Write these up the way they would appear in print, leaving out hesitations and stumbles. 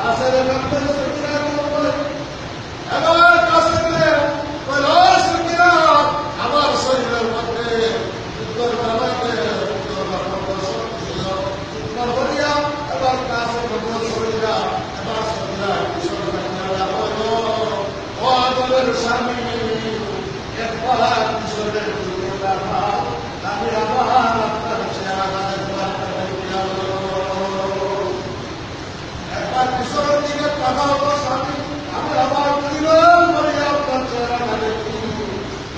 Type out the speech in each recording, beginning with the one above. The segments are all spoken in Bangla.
Hacer el campeón de স্বামী একবার কিশোরের আমি আবার আপনার একবার কিশোরের দিকে তাকাও স্বামী আমি আবার দিলাম বলে আপনার চেহারা দেখি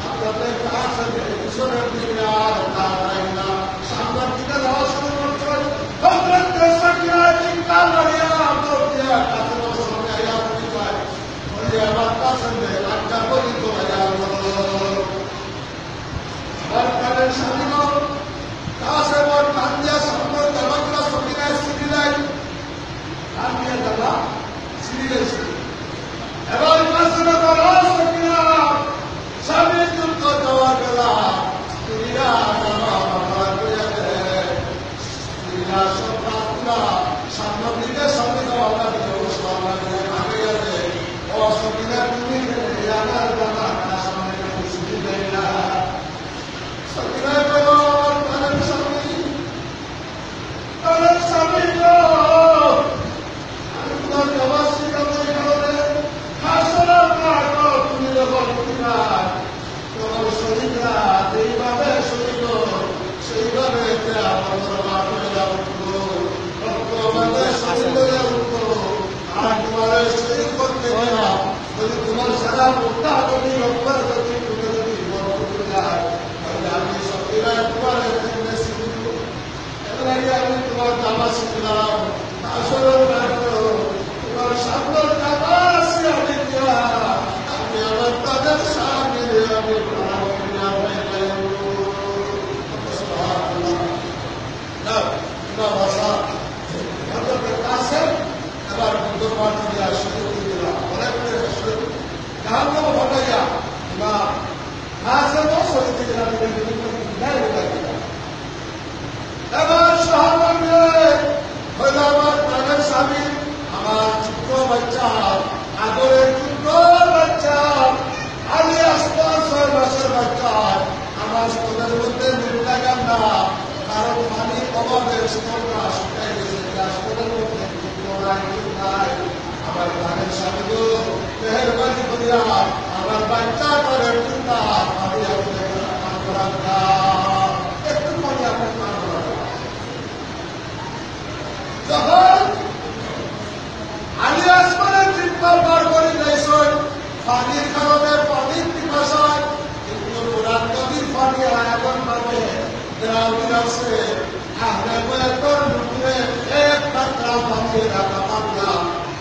আপনাদের কাছে কিশোরের দিকে আর তাকাই না সামনের দিকে যাওয়া শুরু করছে চিন্তা মারিয়া কাছে আমার কাছে আড্ডা করি তো আমার কানের স্বামী কাছে আমার কান দিয়া সামনে দেবাগুলা সঙ্গীরা সিঁড়ি নাই কান দিয়া দেবা সিঁড়ি গেছে এবার কাছে তারা সঙ্গীরা স্বামী যুদ্ধ দেওয়া গেলা স্ত্রীরা স্ত্রীরা সব রাতগুলা সামনের দিকে স্বামী দেওয়া ব্যবস্থা ভাগে গেছে অসুবিধা তুমি আমার বাবা সামনে সুযোগ দেয় না সবিরা বলো আমার কানের স্বামী আমি তোমার জবাব শিখাতে কারণে হাসনা পাগল তুমি যখন তোমার শরীররা যেইভাবে শরীর সেইভাবে আমার মা করে যাও শরীরে উঠো আর তোমার শরীর করতে গেলাম যদি তোমার সারা মুক্তা যদি রক্ষার যদি তুমি যদি বন্ধ করে যায় তাহলে আমি সত্যিরা তোমার শিখব এবার আমি তোমার জামা শিখলাম আসলে তোমার সামনের জামা আসি আমি আমি আমার তাদের সামনে আমি ভাষা কাছে এবার বুদ্ধবার থেকে আসলে অনেক গান ঘটাইয়া বা কাছে শরীর থেকে এবার সহকর্মী হইল আমার প্রাণের স্বামী আমার ছোট্ট বাচ্চা আদরের ছোট্ট বাচ্চা আমি আসতো 6 মাসের বাচ্চা আমার স্তনের মধ্যে মিলটা গান না কারণ পানি অভাবের স্তরটা শুকাই গেছে স্তনের মধ্যে আমার প্রাণের স্বামী গো মেহরবানি করিয়া আমার বাচ্চা করে চিন্তা আমি একটু পানি আপনার যখন আমি আসমানের চিন্তা বার করি যাইছই পানির কারণে পানির পিপাসায় কিন্তু পুরান নদীর পানি আয়োজন পাবে গ্রামীণ আছে আহলে বয়তর লুটে এক কাতরা পানি রাখা পাবনা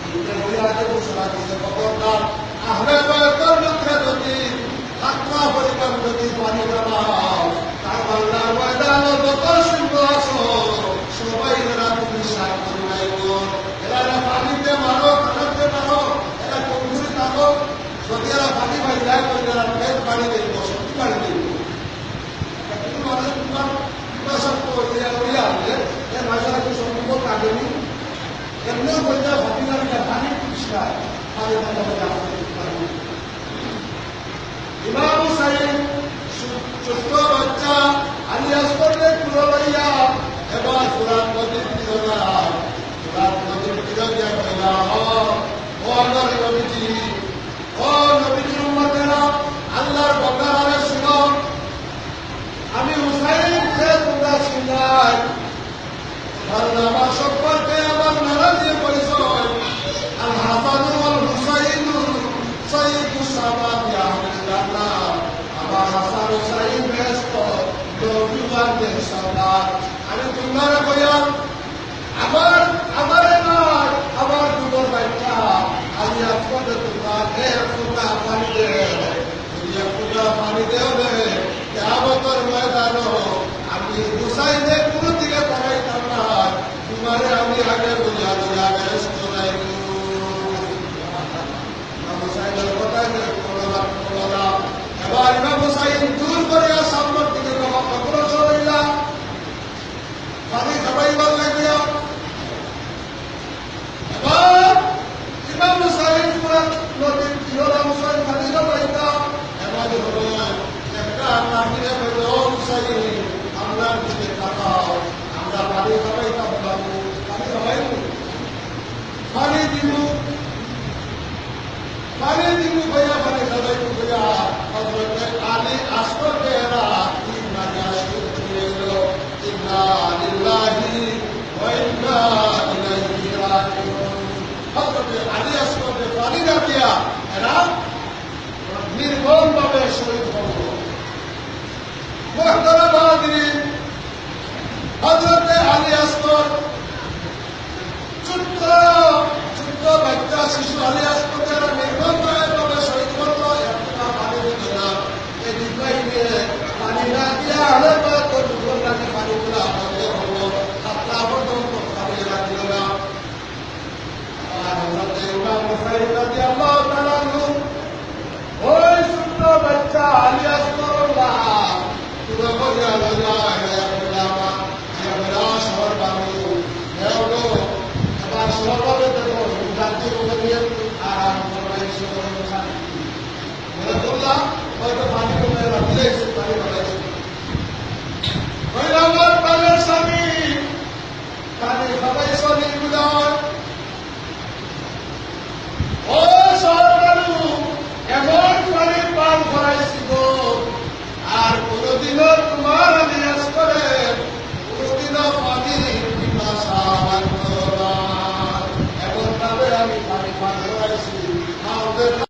ইন্দ্রিয়াতে ঘোষণা দিতে খবরদার আহলে বয়তর লুটে যদি কাতরা পরিমাণ যদি পানি নামাও তার আল্লাহর ময়দানে যত সিংহ আছো সবাই এরা তুমি সার করে নাইব এরা পানিতে মারো খানাতে মারো এরা কমজোরি থাকো যদি এরা পানি পাই যায় তাহলে এরা পেট পানি দেব শক্তি পানি দেব কিন্তু মানুষ তোমার পিপাসাক্ত হইয়া আসলে এর মাঝারা কি সম্পর্ক কাটেনি এমনিও বলতে ভাবিলাম পানি পরিষ্কার পানি ইমাম হুসাইন ছোট্ট বাচ্চা আলিয়াস করলে পুরো লইয়া এবার কোরআন নদীর তীরগায় কোরআন নদীর তীরগায় কইলা ও আল্লাহর নবীজি ও নবীজির উম্মতেরা আল্লাহর বন্দারে শুনো আমি হুসাইনকে তোমরা শুনাই কারণ আমার সম্পর্কে আমার নারাজি পরিচয় আল হাসান ওয়াল হুসাইন সাইয়্যিদুস সাহাবাতি আহলিল জান্নাহ আমার হাসান হুসাইন ব্যস্ত নবীদের সরদার আমি তোমরা কইয়া আমার নয় আমার দুটোর বাচ্চা আমি আপনাকে তোমরা এক ফুটা পানি দেবে এক ফুটা পানি দেবে কিয়ামতের ময়দানে আমি হুসাইনের কোনো দিকে তাকাইতাম না তোমারে আমি আগে বলিয়া দিয়া ব্যস্ত নাই হুসাইনের কথাই এবার ইমাম হুসাইন দূর করিয়া সামনের দিকে অগ্রসর হইলা পানি খাবাইবার লাগিয়া এবার ইমাম হুসাইন পুরা নদীর তীরের হুসাইন পানি খাবাইতা এবার হলো একটা নামিরে বলল হুসাইন